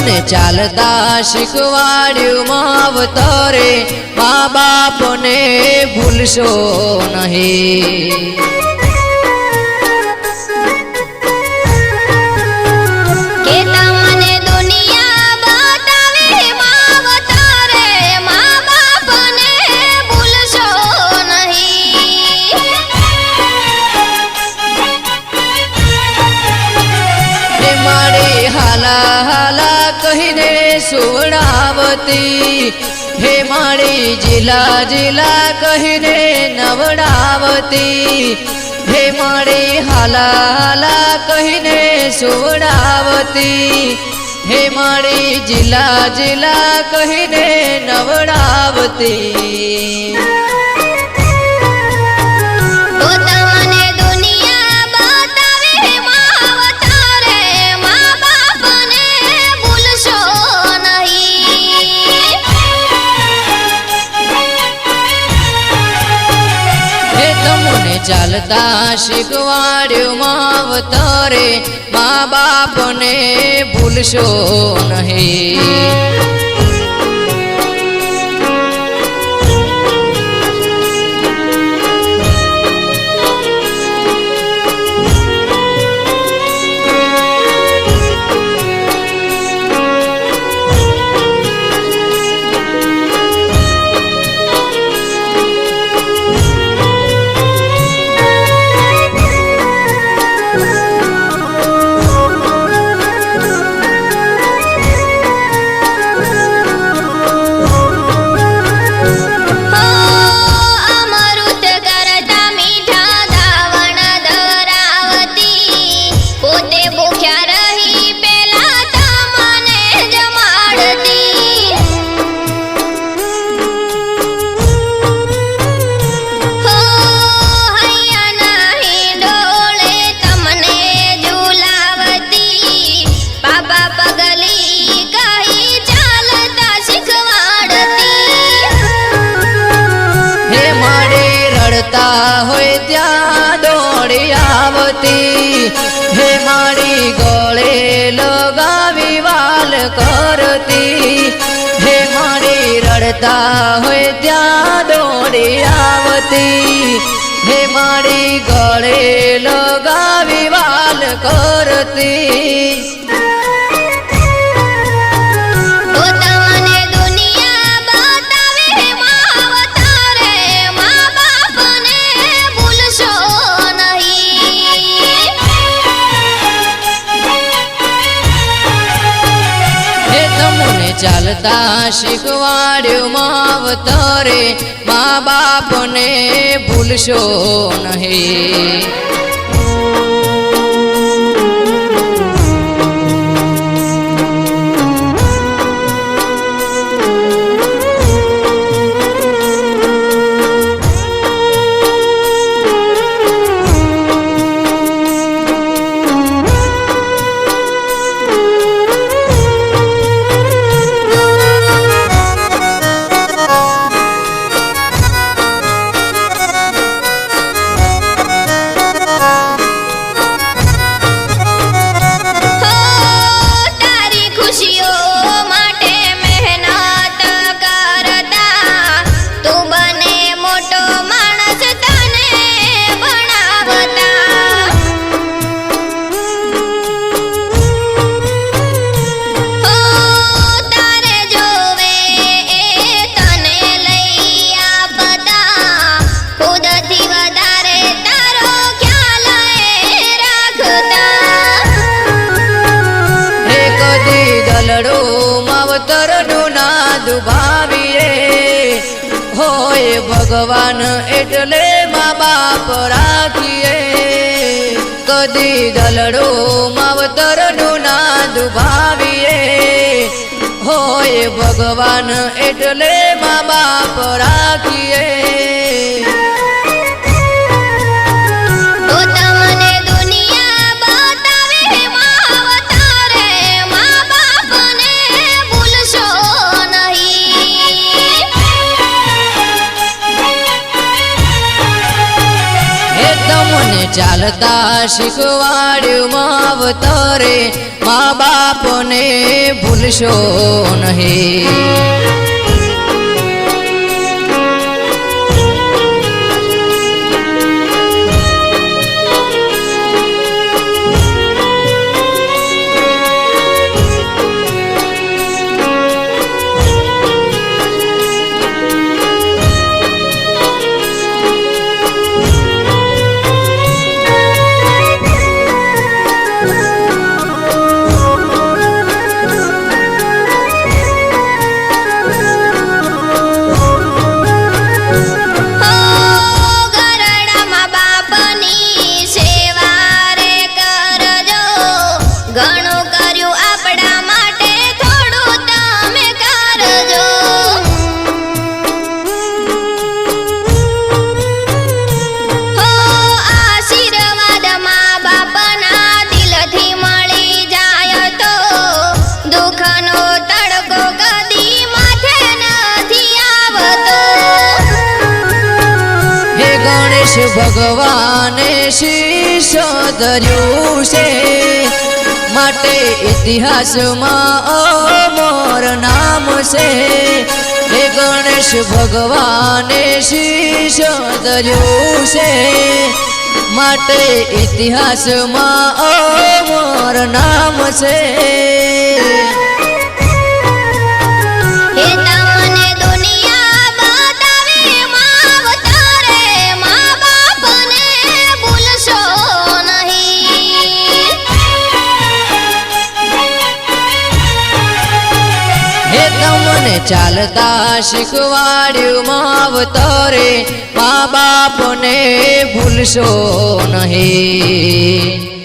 तमने चालता शीखवाड्युं मावतरे माँ बाप ने भूलशो नहीं। हाला हाला कहीने सुवड़ावती हे माड़ी जिला जिला कहीने नवड़ावती हे माड़ी हाला हाला कहीने सुवड़ावती हे माड़ी जिला जिला कहीने नवड़ावती। चालता शीखवाड्युं मावतरे माँ बाप ने भूलशो नहीं। होय त्या दौड़ी आवती हे माड़ी गळे लगावी वाल करती हे माड़ी रड़ता होय त्या दौड़ी आवती हे माड़ी गळे लगावी वाल करती। चालता शीखवाड्युं मावतरे माँ बाप ने भूलशो नहीं। भगवान एटले माँ बाप राखीए कदी दलड़ो मावतरनु ना दुभावीए होय भगवान एटले माँ बाप राखीए। ચાલતા શીખવાડ્યું માવતરે મા બાપને ભૂલશો નહીં. ભગવાને શીશ ધર્યું છે માટે ઇતિહાસમાં અમર નામ છે. હે ગણેશ ભગવાને શીશ ધર્યું છે માટે ઇતિહાસમાં અમર નામ છે. ચાલતા શીખવાડ્યું માવતરે મા બાપને ભૂલશો નહીં.